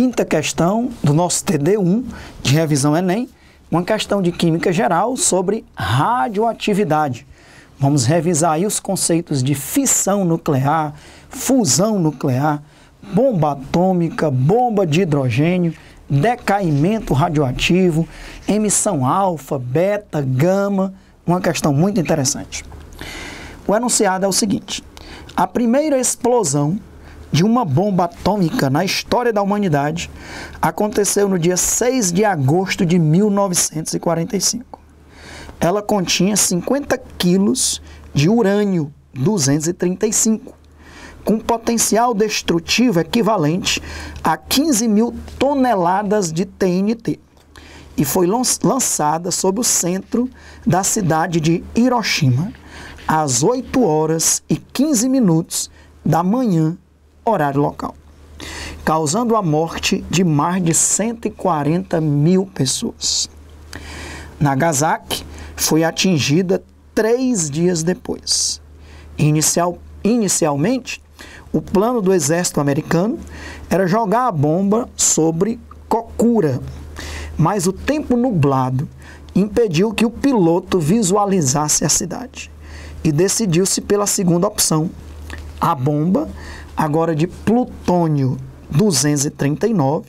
quinta questão do nosso TD1 de revisão Enem, uma questão de química geral sobre radioatividade. Vamos revisar aí os conceitos de fissão nuclear, fusão nuclear, bomba atômica, bomba de hidrogênio, decaimento radioativo, emissão alfa, beta, gama, uma questão muito interessante. O enunciado é o seguinte: a primeira explosão de uma bomba atômica na história da humanidade aconteceu no dia 6 de agosto de 1945. Ela continha 50 quilos de urânio-235, com potencial destrutivo equivalente a 15 mil toneladas de TNT, e foi lançada sobre o centro da cidade de Hiroshima, às 8 horas e 15 minutos da manhã, horário local, causando a morte de mais de 140 mil pessoas. Nagasaki foi atingida 3 dias depois. Inicialmente, o plano do exército americano era jogar a bomba sobre Kokura, mas o tempo nublado impediu que o piloto visualizasse a cidade e decidiu-se pela segunda opção. A bomba, agora de plutônio-239,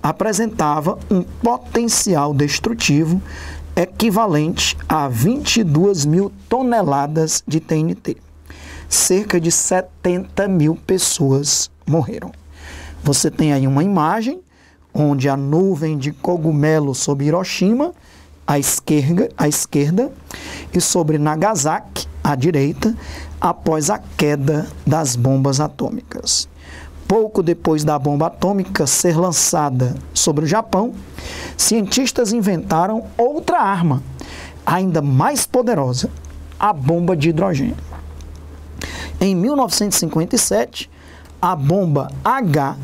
apresentava um potencial destrutivo equivalente a 22 mil toneladas de TNT. Cerca de 70 mil pessoas morreram. Você tem aí uma imagem onde a nuvem de cogumelo sobre Hiroshima, à esquerda, e sobre Nagasaki, à direita, após a queda das bombas atômicas. Pouco depois da bomba atômica ser lançada sobre o Japão, cientistas inventaram outra arma, ainda mais poderosa, a bomba de hidrogênio. Em 1957, a bomba H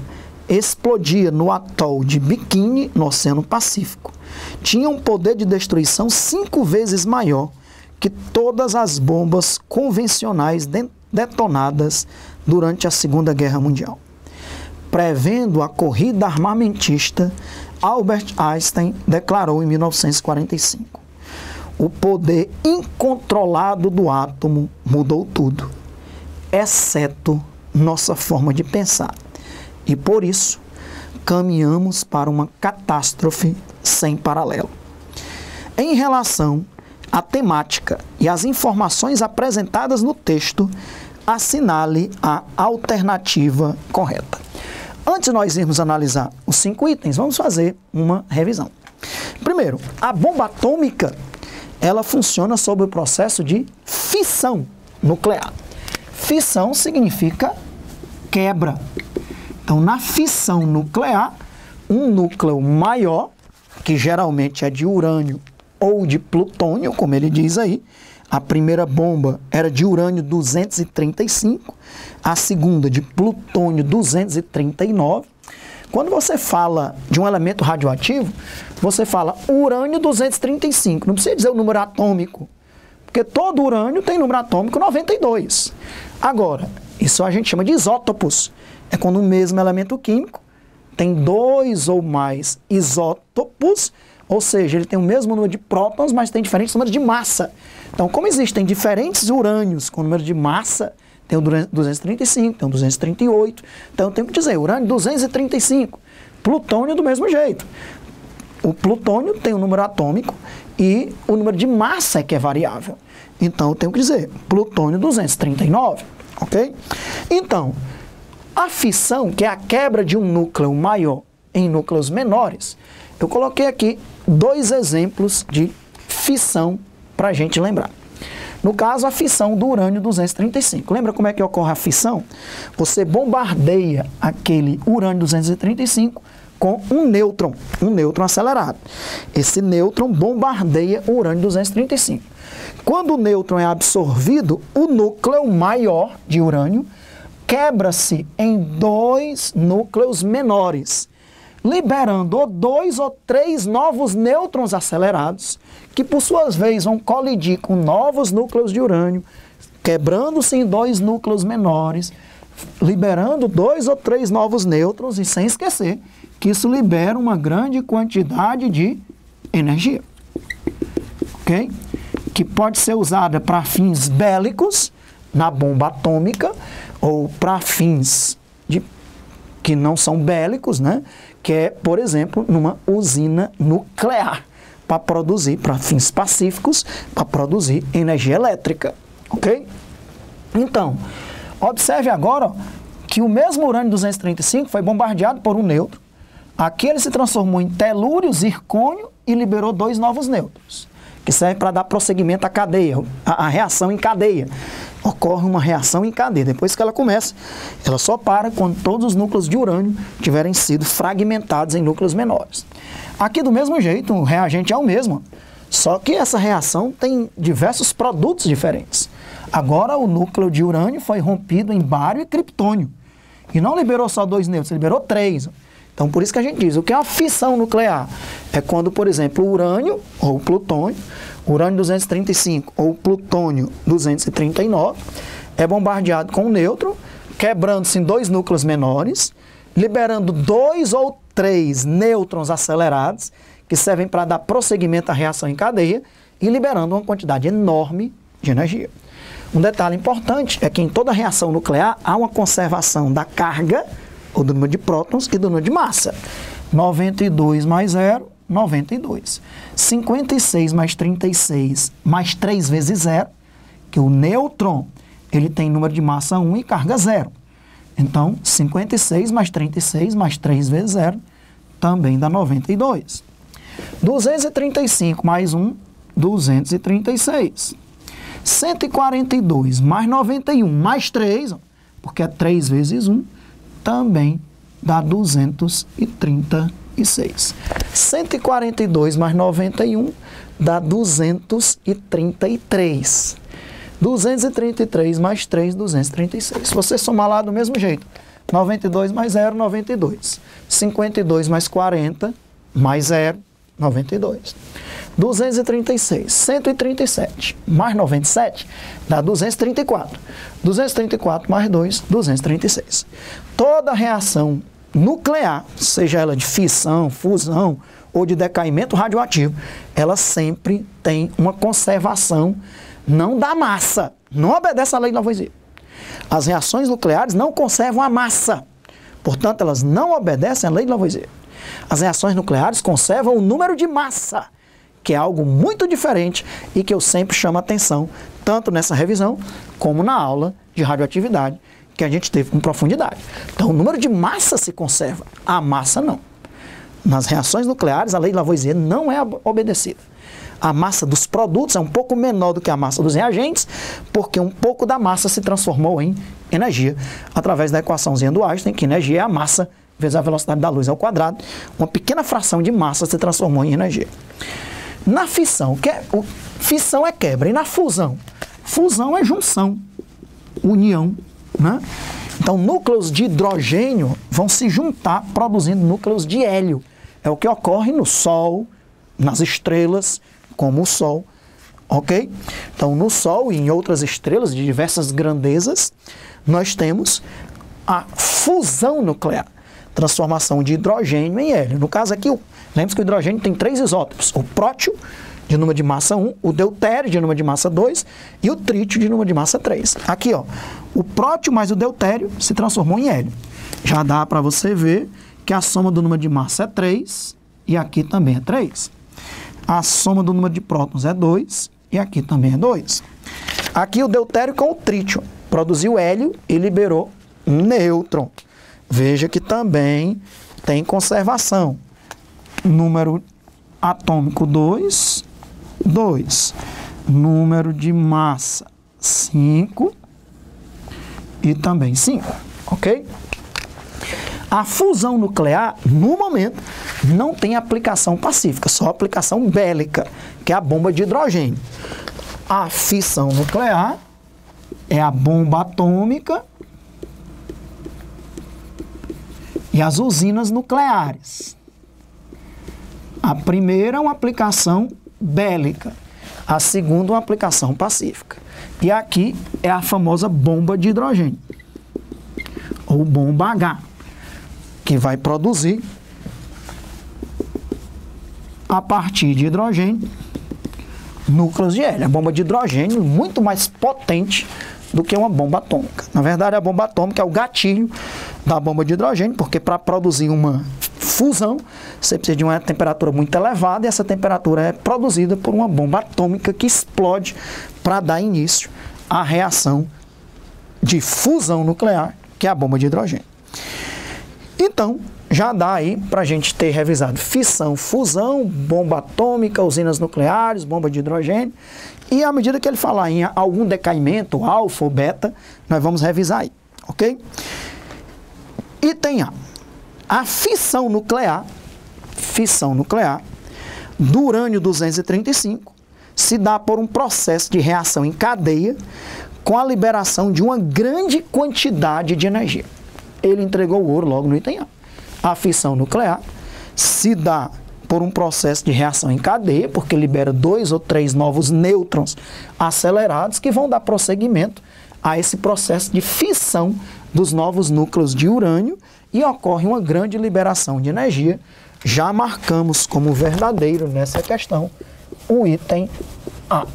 explodia no atol de Bikini, no Oceano Pacífico. Tinha um poder de destruição 5 vezes maior que todas as bombas convencionais detonadas durante a Segunda Guerra Mundial. Prevendo a corrida armamentista, Albert Einstein declarou em 1945: o poder incontrolado do átomo mudou tudo, exceto nossa forma de pensar. E por isso, caminhamos para uma catástrofe sem paralelo. Em relação à temática e às informações apresentadas no texto, assinale a alternativa correta. Antes de nós irmos analisar os 5 itens, vamos fazer uma revisão. Primeiro, a bomba atômica, ela funciona sob o processo de fissão nuclear. Fissão significa quebra. Então, na fissão nuclear, um núcleo maior, que geralmente é de urânio ou de plutônio, como ele diz aí, a primeira bomba era de urânio-235, a segunda de plutônio-239. Quando você fala de um elemento radioativo, você fala urânio-235, não precisa dizer o número atômico, porque todo urânio tem número atômico 92. Agora, isso a gente chama de isótopos. É quando o mesmo elemento químico tem 2 ou mais isótopos, ou seja, ele tem o mesmo número de prótons, mas tem diferentes números de massa. Então, como existem diferentes urânios com número de massa, tem o 235, tem o 238, então eu tenho que dizer urânio 235, plutônio do mesmo jeito. O plutônio tem um número atômico e o número de massa é que é variável. Então, eu tenho que dizer plutônio 239, ok? Então, a fissão, que é a quebra de um núcleo maior em núcleos menores, eu coloquei aqui 2 exemplos de fissão para a gente lembrar. No caso, a fissão do urânio-235. Lembra como é que ocorre a fissão? Você bombardeia aquele urânio-235 com um nêutron acelerado. Esse nêutron bombardeia o urânio-235. Quando o nêutron é absorvido, o núcleo maior de urânio quebra-se em 2 núcleos menores, liberando 2 ou 3 novos nêutrons acelerados, que por sua vez vão colidir com novos núcleos de urânio, quebrando-se em 2 núcleos menores, liberando 2 ou 3 novos nêutrons, e sem esquecer que isso libera uma grande quantidade de energia, ok? Que pode ser usada para fins bélicos, na bomba atômica, ou para fins que não são bélicos, né? Que é, por exemplo, numa usina nuclear, para produzir, para fins pacíficos, para produzir energia elétrica, ok? Então, observe agora ó, que o mesmo urânio-235 foi bombardeado por um nêutron. Aqui ele se transformou em telúrio, zircônio e liberou 2 novos nêutrons, que servem para dar prosseguimento à cadeia, a reação em cadeia. Ocorre uma reação em cadeia. Depois que ela começa, ela só para quando todos os núcleos de urânio tiverem sido fragmentados em núcleos menores. Aqui do mesmo jeito, o reagente é o mesmo, só que essa reação tem diversos produtos diferentes. Agora o núcleo de urânio foi rompido em bário e criptônio. E não liberou só 2 nêutrons, liberou 3. Então por isso que a gente diz, o que é uma fissão nuclear? É quando, por exemplo, o urânio ou plutônio, urânio-235 ou plutônio-239, é bombardeado com um nêutron, quebrando-se em 2 núcleos menores, liberando 2 ou 3 nêutrons acelerados, que servem para dar prosseguimento à reação em cadeia, e liberando uma quantidade enorme de energia. Um detalhe importante é que em toda reação nuclear há uma conservação da carga, ou do número de prótons, e do número de massa. 92 mais 0, 92. 56 mais 36 mais 3 vezes 0, que o nêutron ele tem número de massa 1 e carga 0. Então, 56 mais 36 mais 3 vezes 0 também dá 92. 235 mais 1, 236. 142 mais 91 mais 3, porque é 3 vezes 1, também dá 236. 142 mais 91 dá 233. 233 mais 3, 236. Se você somar lá do mesmo jeito, 92 mais 0, 92. 52 mais 40 mais 0, 92. 236, 137 mais 97 dá 234. 234 mais 2, 236. Toda reação nuclear, seja ela de fissão, fusão ou de decaimento radioativo, ela sempre tem uma conservação não da massa, não obedece à lei de Lavoisier. As reações nucleares não conservam a massa, portanto elas não obedecem à lei de Lavoisier. As reações nucleares conservam o número de massa, que é algo muito diferente e que eu sempre chamo a atenção, tanto nessa revisão como na aula de radioatividade que a gente teve com profundidade. Então o número de massa se conserva, a massa não. Nas reações nucleares a lei de Lavoisier não é obedecida. A massa dos produtos é um pouco menor do que a massa dos reagentes, porque um pouco da massa se transformou em energia, através da equaçãozinha do Einstein, que energia é a massa vezes a velocidade da luz ao quadrado. Uma pequena fração de massa se transformou em energia. Na fissão, fissão é quebra, e na fusão? Fusão é junção, união, né? Então, núcleos de hidrogênio vão se juntar produzindo núcleos de hélio. É o que ocorre no Sol, nas estrelas, como o Sol, ok? Então, no Sol e em outras estrelas de diversas grandezas, nós temos a fusão nuclear, transformação de hidrogênio em hélio. No caso aqui, lembre-se que o hidrogênio tem 3 isótopos, o prótio, de número de massa 1, o deutério, de número de massa 2, e o trítio, de número de massa 3. Aqui, ó, o prótio mais o deutério se transformou em hélio. Já dá para você ver que a soma do número de massa é 3, e aqui também é 3. A soma do número de prótons é 2, e aqui também é 2. Aqui o deutério com o trítio produziu hélio e liberou um nêutron. Veja que também tem conservação. Número atômico 2, 2. Número de massa 5 e também 5, ok? A fusão nuclear, no momento, não tem aplicação pacífica, só aplicação bélica, que é a bomba de hidrogênio. A fissão nuclear é a bomba atômica e as usinas nucleares. A primeira é uma aplicação bélica, a segunda uma aplicação pacífica. E aqui é a famosa bomba de hidrogênio, ou bomba H, que vai produzir a partir de hidrogênio, núcleos de hélio. A bomba de hidrogênio é muito mais potente do que uma bomba atômica. Na verdade, a bomba atômica é o gatilho da bomba de hidrogênio, porque para produzir uma fusão, você precisa de uma temperatura muito elevada, e essa temperatura é produzida por uma bomba atômica que explode para dar início à reação de fusão nuclear, que é a bomba de hidrogênio. Então, já dá aí para a gente ter revisado fissão, fusão, bomba atômica, usinas nucleares, bomba de hidrogênio. E à medida que ele falar em algum decaimento, alfa ou beta, nós vamos revisar aí, ok? Item A. A fissão nuclear do urânio-235 se dá por um processo de reação em cadeia com a liberação de uma grande quantidade de energia. Ele entregou o ouro logo no item A. A fissão nuclear se dá por um processo de reação em cadeia, porque libera 2 ou 3 novos nêutrons acelerados que vão dar prosseguimento a esse processo de fissão dos novos núcleos de urânio e ocorre uma grande liberação de energia. Já marcamos como verdadeiro nessa questão o item A.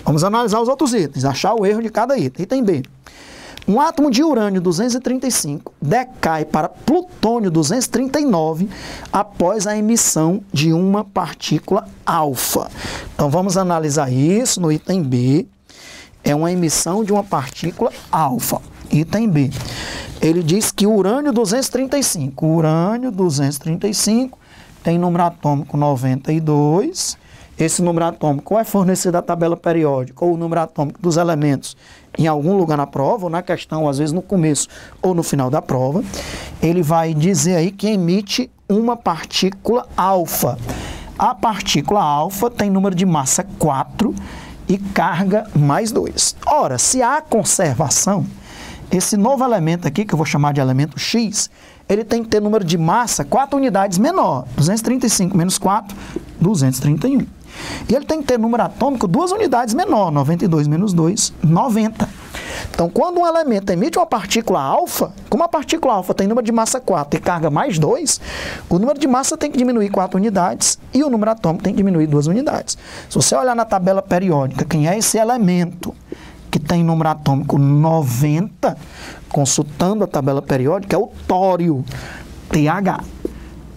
Vamos analisar os outros itens, achar o erro de cada item. Item B. Um átomo de urânio-235 decai para plutônio-239 após a emissão de uma partícula alfa. Então, vamos analisar isso no item B. É uma emissão de uma partícula alfa. Item B. Ele diz que o urânio-235 tem número atômico 92. Esse número atômico ou é fornecido da tabela periódica ou o número atômico dos elementos em algum lugar na prova, ou na questão, às vezes no começo ou no final da prova. Ele vai dizer aí que emite uma partícula alfa. A partícula alfa tem número de massa 4 e carga mais 2. Ora, se há conservação, esse novo elemento aqui, que eu vou chamar de elemento X, ele tem que ter número de massa 4 unidades menor. 235 menos 4, 231. E ele tem que ter número atômico 2 unidades menor. 92 menos 2, 90. Então, quando um elemento emite uma partícula alfa, como a partícula alfa tem número de massa 4 e carga mais 2, o número de massa tem que diminuir 4 unidades e o número atômico tem que diminuir 2 unidades. Se você olhar na tabela periódica, quem é esse elemento que tem número atômico 90, consultando a tabela periódica, é o tório, TH.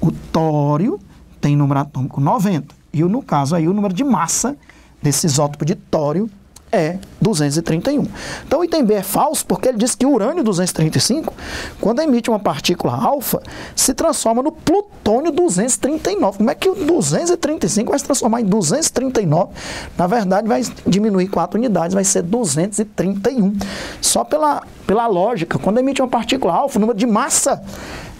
O tório tem número atômico 90. E no caso aí, o número de massa desse isótopo de tório é 231. Então o item B é falso porque ele diz que o urânio-235, quando emite uma partícula alfa, se transforma no plutônio-239. Como é que o 235 vai se transformar em 239? Na verdade, vai diminuir 4 unidades, vai ser 231. Só pela lógica, quando emite uma partícula alfa, o número de massa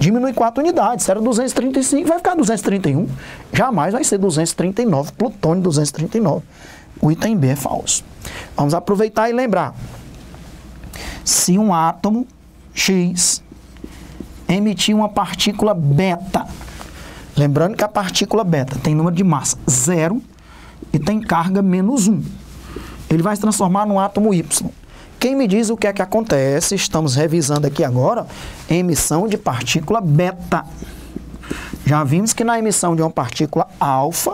diminui 4 unidades. Se era 235, vai ficar 231. Jamais vai ser 239, plutônio 239. O item B é falso. Vamos aproveitar e lembrar. Se um átomo X emitir uma partícula beta, lembrando que a partícula beta tem número de massa 0 e tem carga menos 1, ele vai se transformar num átomo Y. Quem me diz o que é que acontece? Estamos revisando aqui agora a emissão de partícula beta. Já vimos que na emissão de uma partícula alfa,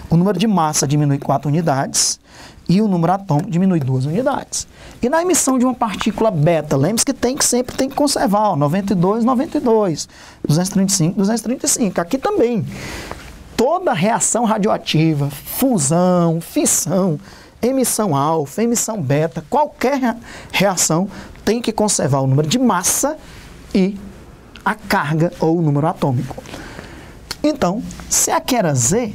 o número de massa diminui 4 unidades e o número atômico diminui 2 unidades. E na emissão de uma partícula beta, lembre-se que sempre tem que conservar, ó, 92, 92, 235, 235. Aqui também, toda reação radioativa, fusão, fissão, emissão alfa, emissão beta, qualquer reação tem que conservar o número de massa e a carga ou o número atômico. Então, se aqui era Z,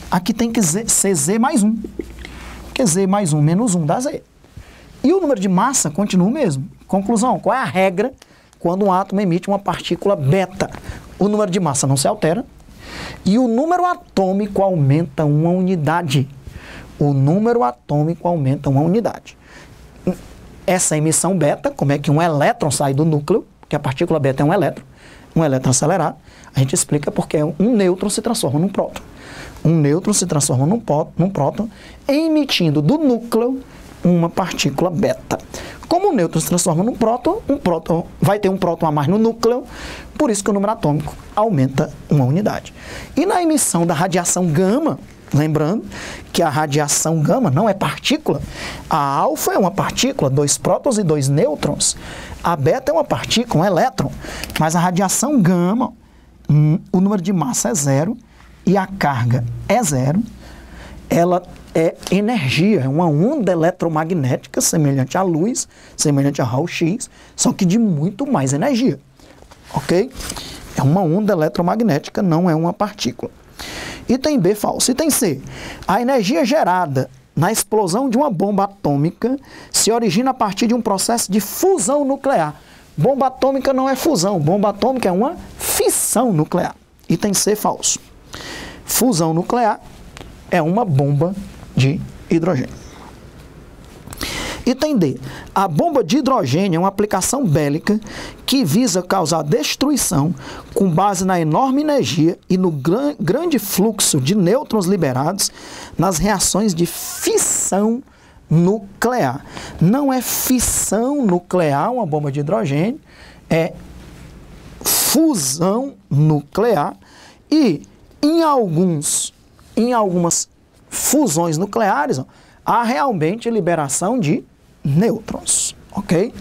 aqui tem que ser Z mais 1. Porque Z mais 1 menos 1 dá Z. E o número de massa continua o mesmo. Conclusão, qual é a regra quando um átomo emite uma partícula beta? O número de massa não se altera e o número atômico aumenta uma unidade. O número atômico aumenta uma unidade. Essa emissão beta, como é que um elétron sai do núcleo, que a partícula beta é um elétron acelerado, a gente explica porque um nêutron se transforma num próton. Um nêutron se transforma num próton, emitindo do núcleo uma partícula beta. Como o nêutron se transforma num próton, vai ter um próton a mais no núcleo, por isso que o número atômico aumenta uma unidade. E na emissão da radiação gama, lembrando que a radiação gama não é partícula, a alfa é uma partícula, 2 prótons e 2 nêutrons, a beta é uma partícula, um elétron, mas a radiação gama, o número de massa é 0 e a carga é 0, ela é energia, é uma onda eletromagnética semelhante à luz, semelhante a raio-x, só que de muito mais energia, ok? É uma onda eletromagnética, não é uma partícula. Item B, falso. Item C, a energia gerada na explosão de uma bomba atômica se origina a partir de um processo de fusão nuclear. Bomba atômica não é fusão, bomba atômica é uma fissão nuclear. Item C, falso. Fusão nuclear é uma bomba de hidrogênio. Item D. A bomba de hidrogênio é uma aplicação bélica que visa causar destruição com base na enorme energia e no grande fluxo de nêutrons liberados nas reações de fissão nuclear. Não é fissão nuclear uma bomba de hidrogênio, é fusão nuclear e em algumas fusões nucleares, há realmente liberação de nêutrons, ok?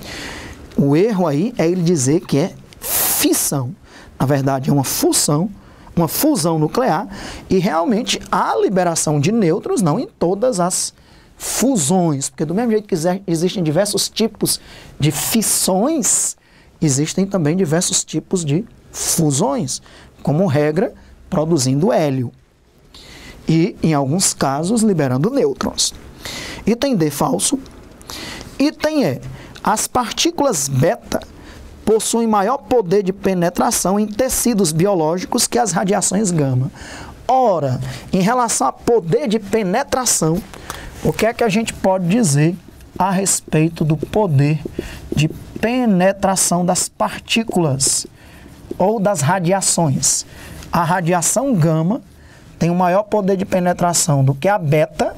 O erro aí é ele dizer que é fissão. Na verdade, é uma fusão nuclear e realmente há liberação de nêutrons, não em todas as fusões, porque do mesmo jeito que existem diversos tipos de fissões, existem também diversos tipos de fusões, como regra, produzindo hélio. E, em alguns casos, liberando nêutrons. Item D, falso. Item E, as partículas beta possuem maior poder de penetração em tecidos biológicos que as radiações gama. Ora, em relação a poder de penetração, o que é que a gente pode dizer a respeito do poder de penetração das partículas ou das radiações? A radiação gama tem um maior poder de penetração do que a beta,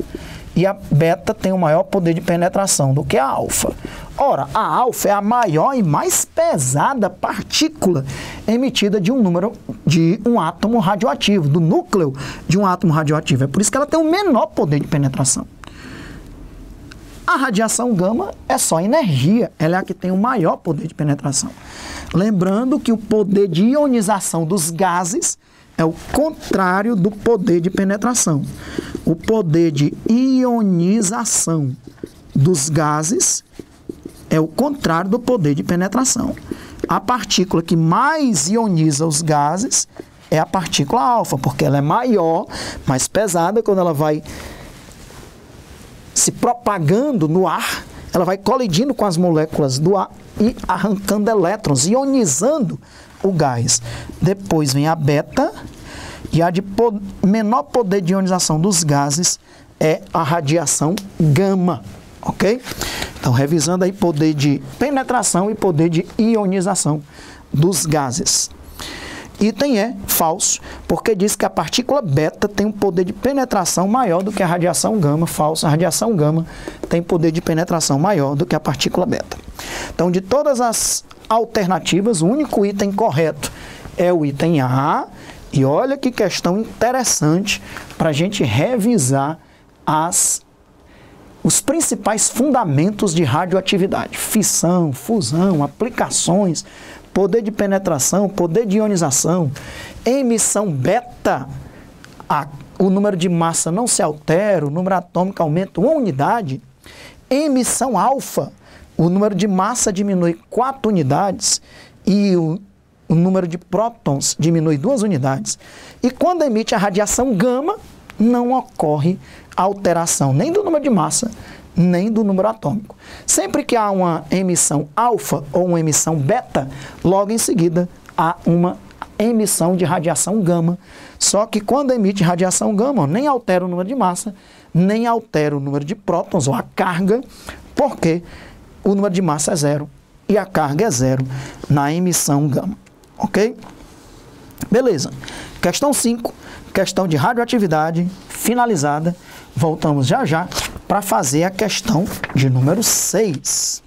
e a beta tem um maior poder de penetração do que a alfa. Ora, a alfa é a maior e mais pesada partícula emitida de um átomo radioativo, do núcleo de um átomo radioativo. É por isso que ela tem o menor poder de penetração. A radiação gama é só energia, ela é a que tem o maior poder de penetração. Lembrando que o poder de ionização dos gases é o contrário do poder de penetração. O poder de ionização dos gases é o contrário do poder de penetração. A partícula que mais ioniza os gases é a partícula alfa, porque ela é maior, mais pesada, quando ela vai se propagando no ar, ela vai colidindo com as moléculas do ar e arrancando elétrons, ionizando o gás. Depois vem a beta, e a de menor poder de ionização dos gases é a radiação gama, ok? Então, revisando aí poder de penetração e poder de ionização dos gases. Item E, falso, porque diz que a partícula beta tem um poder de penetração maior do que a radiação gama. Falso, a radiação gama tem poder de penetração maior do que a partícula beta. Então, de todas as alternativas, o único item correto é o item A. E olha que questão interessante para a gente revisar os principais fundamentos de radioatividade. Fissão, fusão, aplicações, poder de penetração, poder de ionização, emissão beta, o número de massa não se altera, o número atômico aumenta uma unidade. Emissão alfa, o número de massa diminui 4 unidades e o número de prótons diminui 2 unidades. E quando emite a radiação gama, não ocorre alteração nem do número de massa, nem do número atômico. Sempre que há uma emissão alfa ou uma emissão beta, logo em seguida há uma emissão de radiação gama. Só que quando emite radiação gama, nem altera o número de massa, nem altera o número de prótons ou a carga, porque o número de massa é 0 e a carga é 0 na emissão gama. Ok? Beleza. Questão 5, questão de radioatividade finalizada. Voltamos já já para fazer a questão de número 6.